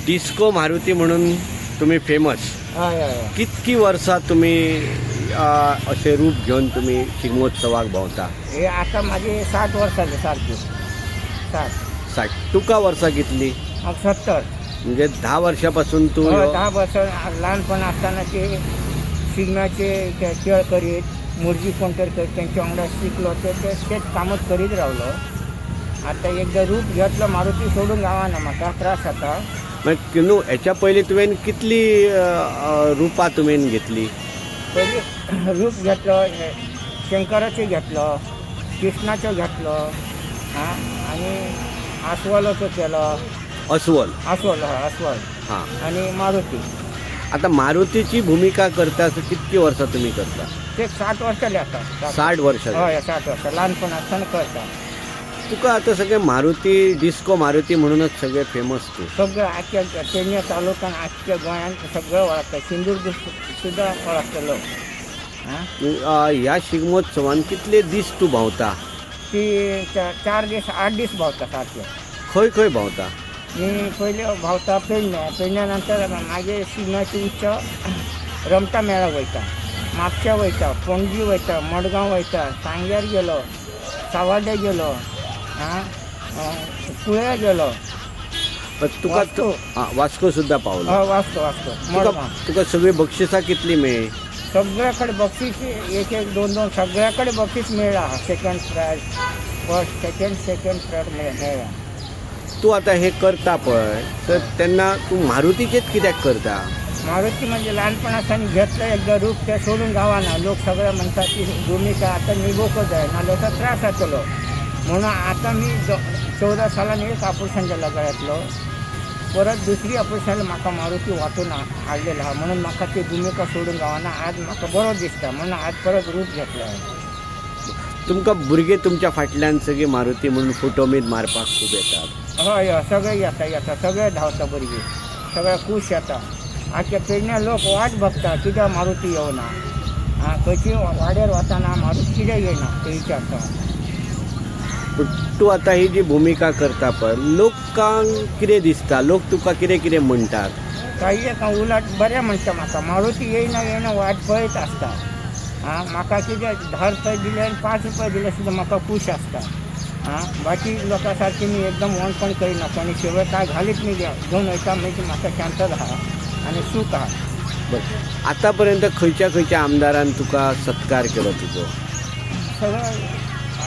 Disco Maruti म्हणून तुम्ही famous. कितकी वर्सां तुम्ही असे रूप घेऊन तुम्ही शिगमोत्सवाक भोंवता? हे आता माझे 60 वर्साचे सारखे 60. तुका वर्सां कितली? 70. म्हणजे 10 वर्षापासून तू 10 वर्ष लहानपण असताना ते शिगम्याचे खेळ करीत मुर्जी कोणतरी करीत त्यांच्या वांगडा शिकलो तेच कामच करीत रावलो. आता एकदा रूप घेतलं मारुती सोडून गावाना म्हाका त्रास जाता. न्हू हेच्या पयलीं तुवें कितली रुपां तुवें घेतली? पयलीं रूप घेतलो शंकराचें घेतलो, कृष्णाचो घेतलो आनी आस्वलाचो केलो. अस्वल हां आनी मारुती. आता मारुतीची भूमिका करता कितकी वर्सां तुम्ही करता? ते 60 वर्सांचे आता. 60 वर्सां. हय 60 वर्सां ल्हानपण आसतना करता. तुका आता सगळे मारुती डिस्को मारुती म्हणूनच सगळे फेमस तू. सगळं आख्या पेडणे तालुक्यान आख्या गोंयान सगळं वळखता. सिंधुदुर्ग सुद्दां वळखता लोक. ह्या शिगमोत्सवान कितले दीस तू भोंवता? ती 4 दीस 8 दीस भोंवता सारकें. खंय खंय भोंवता? मी पयलीं भोंवता पेडण्या नंतर मागीर शिगम्याची उच्च रमटा मेळा वयता, म्हापशा वयता, पणजी वयता, मडगांव वयता, सांग्यार गेलो, सावड्डे गेलो, कुळ्या गेलो. तुका वास्को सुद्धा पावलो? वास्को. तुका सगळी बक्षिसां कितली मेळ्ळी? सगळ्या कडेन बक्षीस एक 2 सगळ्या कडेन बक्षीस मेळ्ळा. Second prize, first second prize मेळ्ळा. तू आता हे करता पळय तर तेन्ना तू मारुतीचेच कित्याक करता? मारुती म्हणजे लहानपणासान घेतलं एकदा रूप ते सोडून गावाना. लोक सगळ्या म्हणतात की भूमिका आता निभोवंकच जाय नाल्यार तो त्रास जातलो. म्हणून आता मी 14 सालांनी एक ऑपरेशन केलं गळ्यातलो. परत दुसरी ऑपरेशन म्हाका मारुती वाटून हाडलेलो आहा. म्हणून म्हाका ती भूमिका सोडून गावाना. आज म्हाका बरो दिसता म्हणून आज परत रूप घेतलो. तुमकां भुरगे तुमच्या फाटल्यान सगळी मारुती म्हणून फोटो बीन मारपाक खूब येतात? हय सगळे येता सगळे धांवता भुरगीं सगळे खूश येता. आख्या पेडण्या लोक वाट बघता कित्याक मारुती येवना. खंयची वाड्यार वताना मारुती कित्याक येना ते विचारता. तू आता ही जी भूमिका करता पळय लोकांक कितें दिसता? लोक तुका कितें कितें म्हणटात? काही उलट बरें म्हणटा म्हाका. मारुती येयना वाट पळयत आसता. म्हाका कितें 10 रुपये दिले आनी 5 रुपये दिले सुद्दां म्हाका खूश आसता. बाकी लोकां सारकी मी एकदम वणपण करिना. कोणी शेवट काय घालीत मी घेवन वयता म्हणजे म्हाका शांतता आहा आनी सूख आहा. बरं आतां पर्यंत खंयच्या आमदारान तुका सत्कार केलो तुजो? सगळं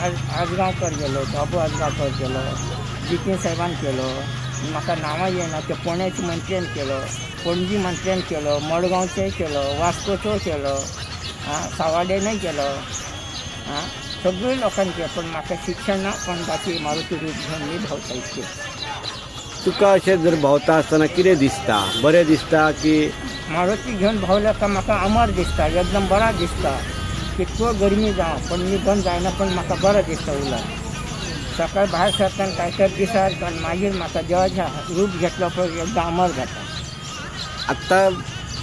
आजगांवकर गेलो, बाबू आजगांवकर केलो, जितेन साहेबान केलो. म्हाका नांवां येना. ते पुण्याच्या मंत्र्यान केलो, पणजी मंत्र्यान केलो, मडगांवचोय केलो, वास्कोचो केलो, सावड्डेनय केलो. सगळ्या लोकांनी केलो. पण म्हाका शिक्षण ना. पण बाकी मारुती रूप घेवन मी भोंवता इतकें. तुका अशें जर भोंवता आसतना कितें दिसता? बरें दिसता की? मारुती घेवन भोंवल्या का म्हाका अमर दिसता. एकदम बरा दिसता. कितको गरमी जावं पण मी बंद जायना. पण म्हाका बरं दिसता उलट. सकाळी भायर सरतना काय तर दिसात पण मागीर म्हाका देवाच्या रूप घेतलो पळय एकदम अमर जाता. आतां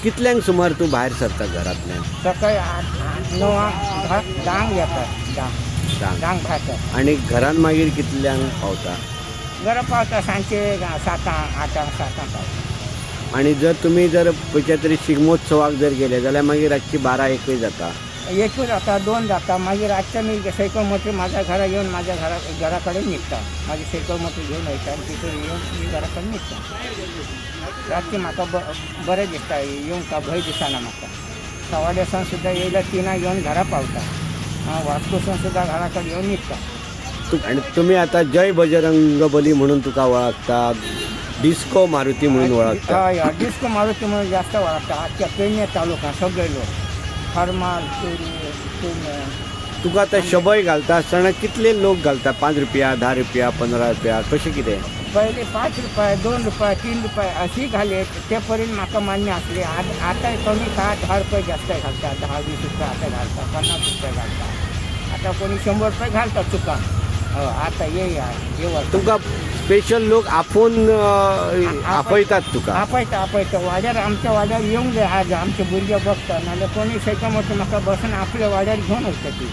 कितल्यांक सुमार तूं भायर सरता घरांतल्यान? सकाळी 8-9 डांग येतात डांग भातात आनी घरान मागीर कितल्यांक पावता? घरा पावता सांजचे 7-8 पावता. आनी जर तुमी जर खंयच्या तरी शिगमोत्सवाक जर गेले जाल्यार मागीर रातची 12-1 जाता. एकूच जाता 2 जाता. मागीर रातच्या मी सायकल मोटर माझ्या घरा येऊन माझ्या घराकडे निघता. माझी सायकल मोटर घेऊन वयता आनी तिथून येवन मी घराकडे निघता. रातची म्हाका बरें दिसता येवंक का भंय दिसना म्हाका. सवाडेसान सुद्दां येयल्यार 3 येवन घरा पावता. वास्कोसून सुद्दां घराकडे येवन निघता. आनी तुमी आतां जय बजरंग बली म्हणून तुका वळखता, डिस्को मारुती म्हणून वळखता. हय हय डिस्को मारुती म्हणून जास्त वळखता. आजच्या पेडणे तालुका सगळे लोक हरमाल पेडणे. तुका आतां शबय घालता आसतना कितले लोक घालता? 5 रुपया, 10 रुपया, 15 रुपया, कशें कितें? पहिले 5 रुपये, 2 रुपये, 3 रुपये अशी घाले ते पर्यंत म्हाका मान्य असले. आता कमी काळात 10 रुपये जास्त घालतात. 10-20 रुपये आता घालतात, 50 रुपये घालतात. आता कोणी 100 रुपये घालतात चुका. आता हे वर्ष तुका स्पेशल लोक आपोवन आपयतात तुका? आपयता वाड्यार आमच्या वाड्यार येवंक जाय. आज आमचे भुरगे बघता नाल्यार कोणी सायकल मोटर म्हाका बसून आपल्या वाड्यार घेवन वयता ती.